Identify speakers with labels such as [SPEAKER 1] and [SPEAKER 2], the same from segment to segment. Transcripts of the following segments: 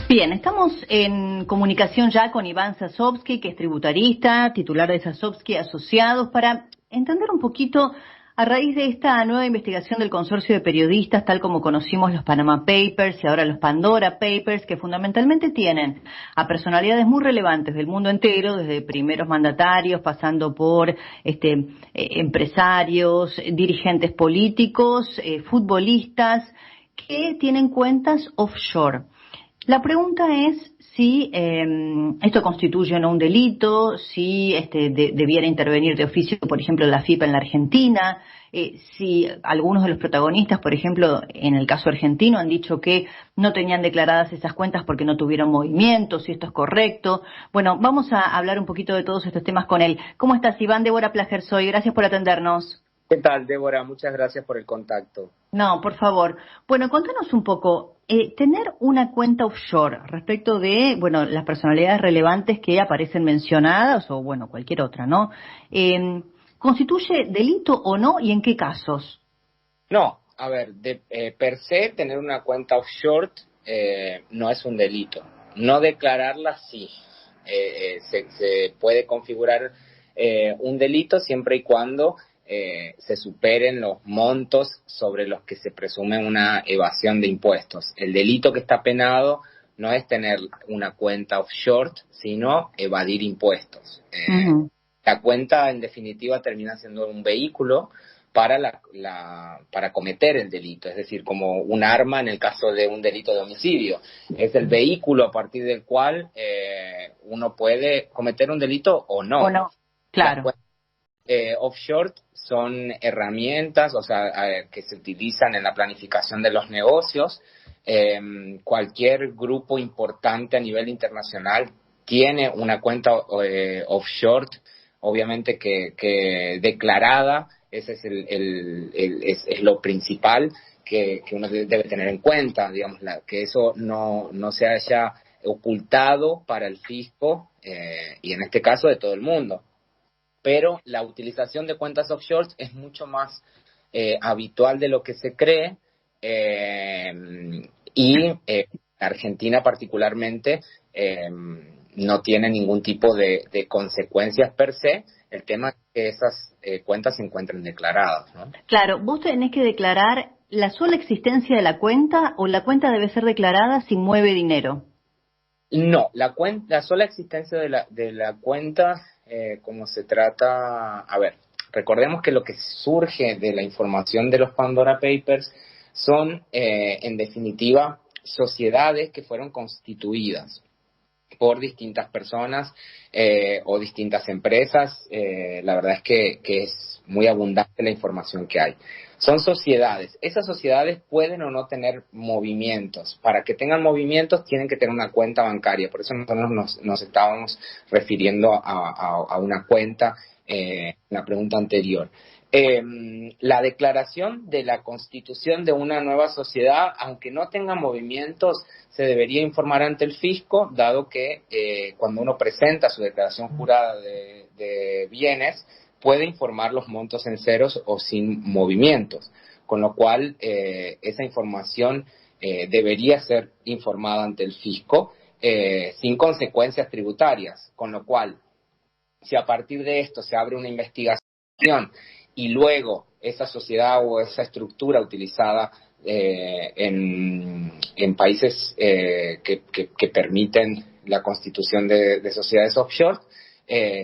[SPEAKER 1] Bien, estamos en comunicación ya con Iván Sasovsky, que es tributarista, titular de Sasovsky Asociados, para entender un poquito, a raíz de esta nueva investigación del consorcio de periodistas, tal como conocimos los Panama Papers y ahora los Pandora Papers, que fundamentalmente tienen a personalidades muy relevantes del mundo entero, desde primeros mandatarios, pasando por empresarios, dirigentes políticos, futbolistas, que tienen cuentas offshore. La pregunta es si esto constituye o no un delito, si debiera intervenir de oficio, por ejemplo, la FIP en la Argentina, si algunos de los protagonistas, por ejemplo, en el caso argentino, han dicho que no tenían declaradas esas cuentas porque no tuvieron movimiento, si esto es correcto. Bueno, vamos a hablar un poquito de todos estos temas con él. ¿Cómo estás, Iván? Débora Plager soy. Gracias por atendernos.
[SPEAKER 2] ¿Qué tal, Débora? Muchas gracias por el contacto.
[SPEAKER 1] No, por favor. Bueno, contanos un poco, tener una cuenta offshore respecto de, bueno, las personalidades relevantes que aparecen mencionadas o, bueno, cualquier otra, ¿no? ¿Constituye delito o no y en qué casos?
[SPEAKER 2] No, a ver, per se tener una cuenta offshore no es un delito. No declararla sí. Se puede configurar un delito siempre y cuando se superen los montos sobre los que se presume una evasión de impuestos. El delito que está penado no es tener una cuenta offshore, sino evadir impuestos. La cuenta, en definitiva, termina siendo un vehículo para para cometer el delito, es decir, como un arma en el caso de un delito de homicidio. Es el vehículo a partir del cual uno puede cometer un delito o no.
[SPEAKER 1] O no, claro.
[SPEAKER 2] Offshore son herramientas, o sea, que se utilizan en la planificación de los negocios. Cualquier grupo importante a nivel internacional tiene una cuenta offshore, obviamente que declarada. Ese es lo principal que uno debe tener en cuenta, digamos, que eso no se haya ocultado para el fisco y en este caso de todo el mundo. Pero la utilización de cuentas offshore es mucho más habitual de lo que se cree y Argentina particularmente no tiene ningún tipo de consecuencias per se. El tema es que esas cuentas se encuentran declaradas, ¿no?
[SPEAKER 1] Claro, vos tenés que declarar la sola existencia de la cuenta o la cuenta debe ser declarada si mueve dinero.
[SPEAKER 2] No, la sola existencia de la cuenta, como se trata, a ver, recordemos que lo que surge de la información de los Pandora Papers son, en definitiva, sociedades que fueron constituidas por distintas personas o distintas empresas. La verdad es que es muy abundante la información que hay. Son sociedades. Esas sociedades pueden o no tener movimientos. Para que tengan movimientos tienen que tener una cuenta bancaria. Por eso nosotros nos estábamos refiriendo a una cuenta en la pregunta anterior. La declaración de la constitución de una nueva sociedad, aunque no tenga movimientos, se debería informar ante el fisco, dado que cuando uno presenta su declaración jurada de bienes, puede informar los montos en ceros o sin movimientos, con lo cual esa información debería ser informada ante el fisco sin consecuencias tributarias, con lo cual, si a partir de esto se abre una investigación y luego esa sociedad o esa estructura utilizada en países que permiten la constitución de sociedades offshore,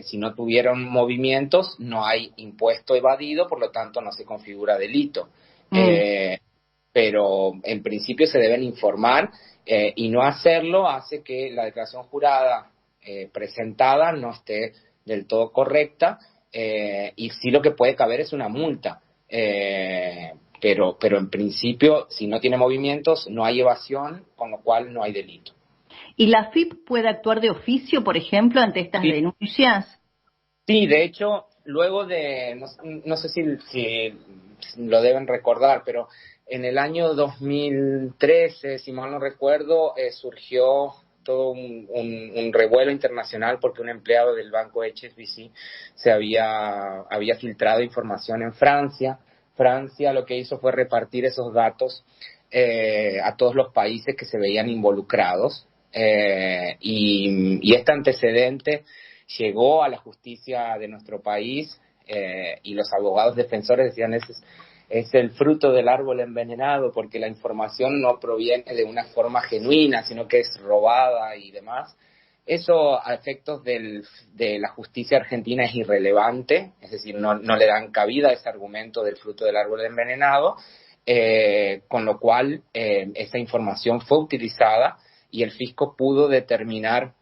[SPEAKER 2] si no tuvieron movimientos, no hay impuesto evadido, por lo tanto no se configura delito. Pero en principio se deben informar y no hacerlo hace que la declaración jurada presentada no esté del todo correcta. Y sí lo que puede caber es una multa, pero en principio si no tiene movimientos no hay evasión, con lo cual no hay delito.
[SPEAKER 1] ¿Y la FIP puede actuar de oficio, por ejemplo, ante estas denuncias?
[SPEAKER 2] Sí, de hecho, luego no sé si lo deben recordar, pero en el año 2013, si mal no recuerdo, surgió todo un revuelo internacional porque un empleado del banco HSBC había filtrado información en Francia. Francia lo que hizo fue repartir esos datos a todos los países que se veían involucrados y este antecedente llegó a la justicia de nuestro país, y los abogados defensores decían es el fruto del árbol envenenado, porque la información no proviene de una forma genuina, sino que es robada y demás. Eso a efectos de la justicia argentina es irrelevante, es decir, no le dan cabida a ese argumento del fruto del árbol envenenado, con lo cual esa información fue utilizada y el fisco pudo determinar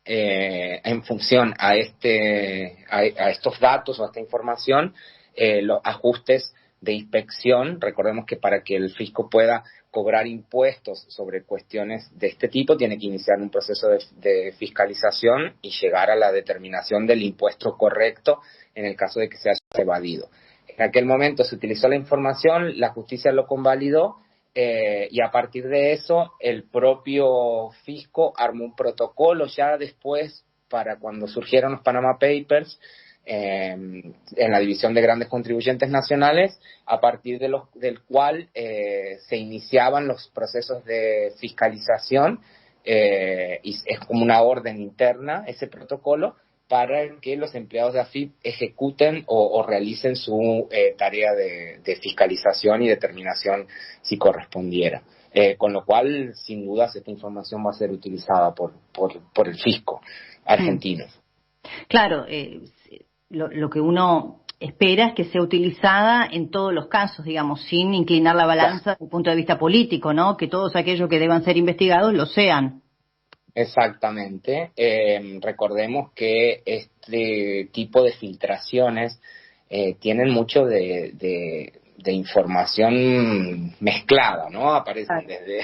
[SPEAKER 2] en función a estos datos o a esta información los ajustes de inspección. Recordemos que para que el fisco pueda cobrar impuestos sobre cuestiones de este tipo, tiene que iniciar un proceso de fiscalización y llegar a la determinación del impuesto correcto en el caso de que se haya evadido. En aquel momento se utilizó la información, la justicia lo convalidó, y a partir de eso el propio fisco armó un protocolo ya después para cuando surgieron los Panama Papers, en la división de grandes contribuyentes nacionales, a partir del cual se iniciaban los procesos de fiscalización, y es como una orden interna ese protocolo para que los empleados de AFIP ejecuten o realicen su tarea de fiscalización y determinación si correspondiera. Con lo cual, sin dudas, esta información va a ser utilizada por el fisco argentino.
[SPEAKER 1] Claro, lo que uno espera es que sea utilizada en todos los casos, digamos, sin inclinar la balanza desde el punto de vista político, ¿no? Que todos aquellos que deban ser investigados lo sean.
[SPEAKER 2] Exactamente. Recordemos que este tipo de filtraciones tienen mucho de información mezclada, ¿no? Aparecen desde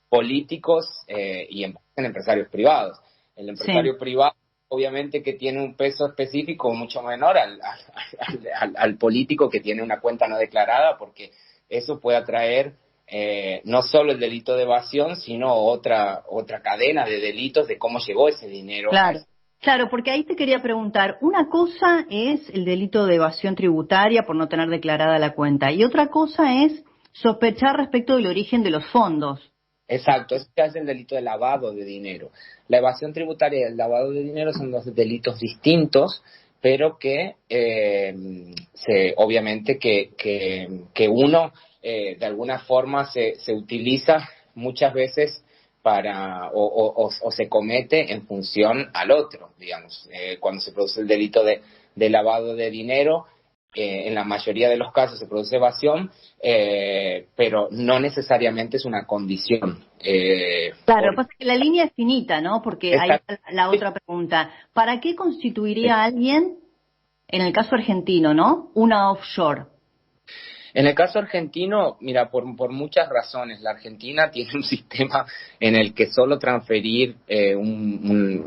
[SPEAKER 2] políticos y en empresarios privados. El empresario privado, obviamente, que tiene un peso específico mucho menor al político que tiene una cuenta no declarada, porque eso puede atraer no solo el delito de evasión, sino otra cadena de delitos de cómo llegó ese dinero.
[SPEAKER 1] Claro, porque ahí te quería preguntar, una cosa es el delito de evasión tributaria por no tener declarada la cuenta, y otra cosa es sospechar respecto del origen de los fondos.
[SPEAKER 2] Exacto, eso es el delito de lavado de dinero. La evasión tributaria y el lavado de dinero son dos delitos distintos, pero que obviamente que uno de alguna forma se utiliza muchas veces o se comete en función al otro, digamos. Cuando se produce el delito de lavado de dinero, en la mayoría de los casos se produce evasión, pero no necesariamente es una condición.
[SPEAKER 1] Claro, lo que pasa es que la línea es finita, ¿no? Porque hay la otra pregunta. ¿Para qué constituiría alguien, en el caso argentino, ¿no?, una offshore?
[SPEAKER 2] En el caso argentino, mira, por muchas razones. La Argentina tiene un sistema en el que solo transferir,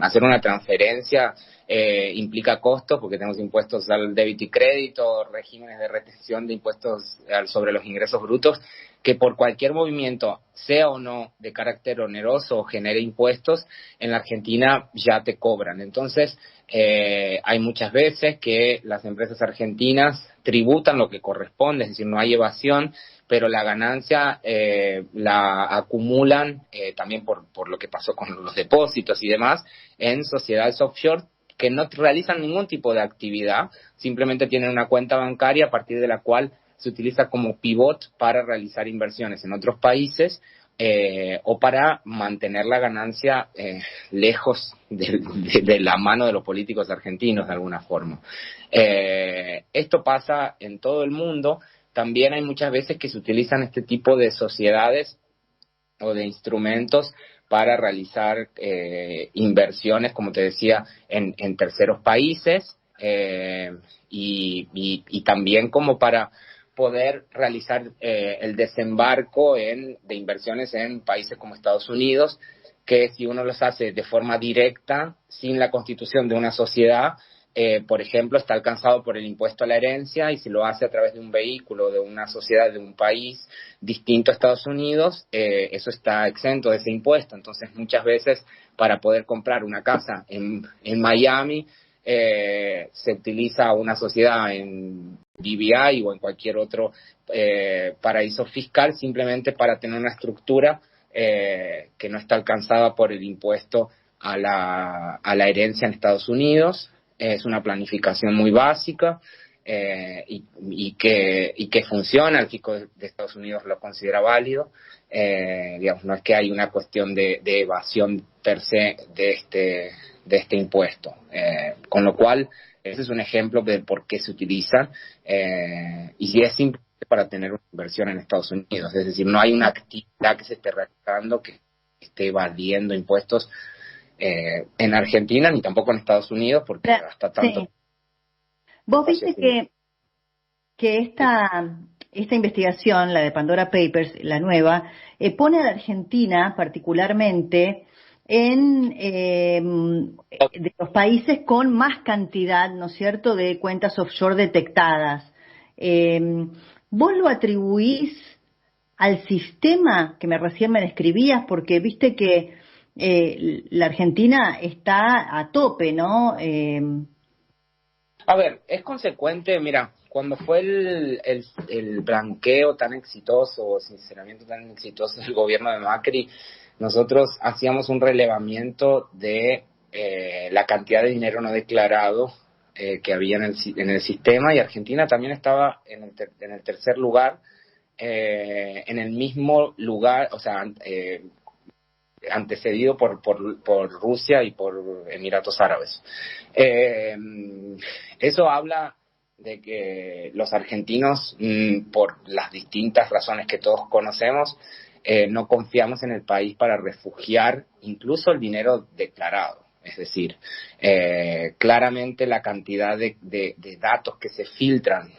[SPEAKER 2] hacer una transferencia implica costos, porque tenemos impuestos al débito y crédito, regímenes de retención de impuestos sobre los ingresos brutos, que por cualquier movimiento, sea o no de carácter oneroso o genere impuestos, en la Argentina ya te cobran. Entonces, hay muchas veces que las empresas argentinas tributan lo que corresponde, es decir, no hay evasión, pero la ganancia la acumulan también por lo que pasó con los depósitos y demás en sociedades offshore que no realizan ningún tipo de actividad, simplemente tienen una cuenta bancaria a partir de la cual se utiliza como pivot para realizar inversiones en otros países, o para mantener la ganancia lejos de la mano de los políticos argentinos de alguna forma. Esto pasa en todo el mundo. También hay muchas veces que se utilizan este tipo de sociedades o de instrumentos para realizar inversiones, como te decía, en terceros países, y también como para poder realizar el desembarco de inversiones en países como Estados Unidos, que si uno los hace de forma directa, sin la constitución de una sociedad, por ejemplo, está alcanzado por el impuesto a la herencia, y si lo hace a través de un vehículo, de una sociedad de un país distinto a Estados Unidos, eso está exento de ese impuesto. Entonces, muchas veces, para poder comprar una casa en Miami, se utiliza una sociedad en BVI o en cualquier otro paraíso fiscal, simplemente para tener una estructura que no está alcanzada por el impuesto a la herencia en Estados Unidos. Es una planificación muy básica y que funciona. El fisco de Estados Unidos lo considera válido. Digamos, no es que hay una cuestión de evasión per se de este impuesto. Con lo cual, ese es un ejemplo de por qué se utiliza y si es simplemente para tener una inversión en Estados Unidos. Es decir, no hay una actividad que se esté realizando que esté evadiendo impuestos en Argentina ni tampoco en Estados Unidos, porque hasta tanto...
[SPEAKER 1] Sí. Vos viste que esta investigación, la de Pandora Papers, la nueva, pone a la Argentina particularmente en de los países con más cantidad, ¿no es cierto?, de cuentas offshore detectadas. ¿Vos lo atribuís al sistema que recién me describías? Porque viste que la Argentina está a tope, ¿no?
[SPEAKER 2] A ver, es consecuente, mira, cuando fue el blanqueo tan exitoso, o sinceramiento tan exitoso del gobierno de Macri, nosotros hacíamos un relevamiento de la cantidad de dinero no declarado que había en el sistema, y Argentina también estaba en el tercer lugar, en el mismo lugar, o sea, antecedido por Rusia y por Emiratos Árabes. Eso habla de que los argentinos, por las distintas razones que todos conocemos, no confiamos en el país para refugiar incluso el dinero declarado. Es decir, claramente la cantidad de datos que se filtran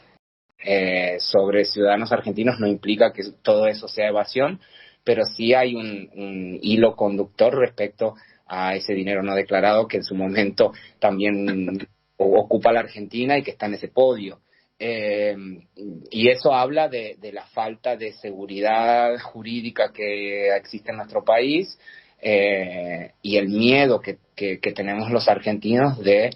[SPEAKER 2] sobre ciudadanos argentinos no implica que todo eso sea evasión, pero sí hay un hilo conductor respecto a ese dinero no declarado que en su momento también ocupa la Argentina y que está en ese podio. Y eso habla de la falta de seguridad jurídica que existe en nuestro país y el miedo que tenemos los argentinos de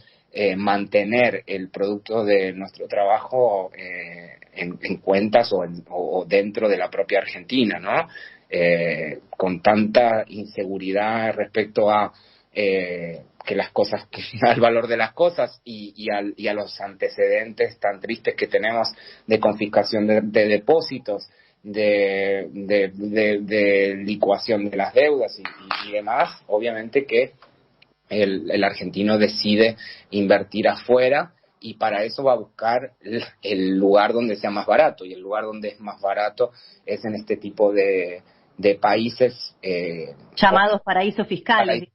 [SPEAKER 2] mantener el producto de nuestro trabajo en cuentas o dentro de la propia Argentina, ¿no? Con tanta inseguridad respecto a que las cosas, al valor de las cosas y a los antecedentes tan tristes que tenemos de confiscación de depósitos, de licuación de las deudas y demás, obviamente que el argentino decide invertir afuera y para eso va a buscar el lugar donde sea más barato, y el lugar donde es más barato es en este tipo de países
[SPEAKER 1] llamados paraísos fiscales,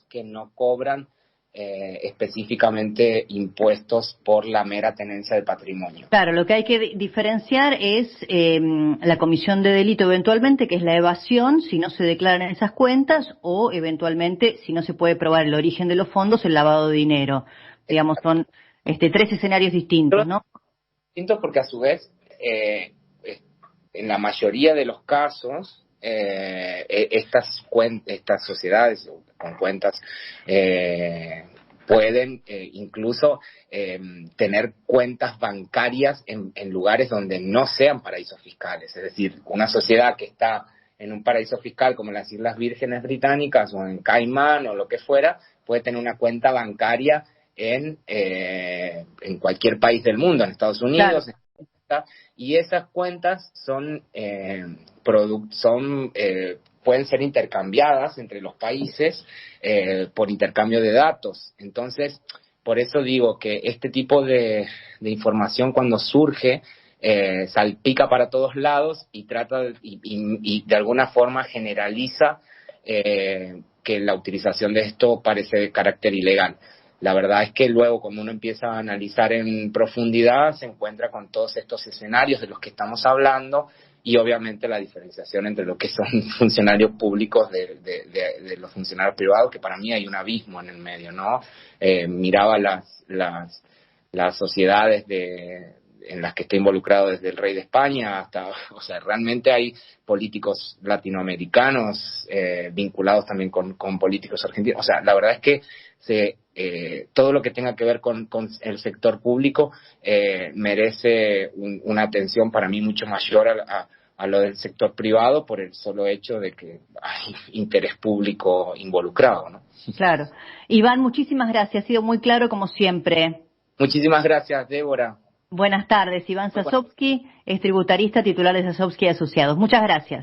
[SPEAKER 2] que no cobran específicamente impuestos por la mera tenencia del patrimonio.
[SPEAKER 1] Claro, lo que hay que diferenciar es la comisión de delito eventualmente, que es la evasión, si no se declaran esas cuentas, o eventualmente, si no se puede probar el origen de los fondos, el lavado de dinero. Digamos, son tres escenarios distintos, ¿no?
[SPEAKER 2] Distintos porque a su vez, en la mayoría de los casos, estas sociedades con cuentas pueden incluso tener cuentas bancarias en lugares donde no sean paraísos fiscales. Es decir, una sociedad que está en un paraíso fiscal como las Islas Vírgenes Británicas o en Caimán o lo que fuera, puede tener una cuenta bancaria en cualquier país del mundo, en Estados Unidos, claro. Y esas cuentas pueden ser intercambiadas entre los países por intercambio de datos. Entonces, por eso digo que este tipo de información cuando surge salpica para todos lados y y de alguna forma generaliza que la utilización de esto parece de carácter ilegal. La verdad es que luego cuando uno empieza a analizar en profundidad se encuentra con todos estos escenarios de los que estamos hablando y obviamente la diferenciación entre lo que son funcionarios públicos de los funcionarios privados, que para mí hay un abismo en el medio, ¿no? Miraba las sociedades en las que estoy involucrado desde el rey de España hasta, o sea, realmente hay políticos latinoamericanos vinculados también con políticos argentinos. O sea, la verdad es que todo lo que tenga que ver con el sector público merece una atención para mí mucho mayor a lo del sector privado por el solo hecho de que hay interés público involucrado, ¿no?
[SPEAKER 1] Claro. Iván, muchísimas gracias. Ha sido muy claro como siempre.
[SPEAKER 2] Muchísimas gracias, Débora.
[SPEAKER 1] Buenas tardes. Iván Sasovsky es tributarista titular de Sasovsky Asociados. Muchas gracias.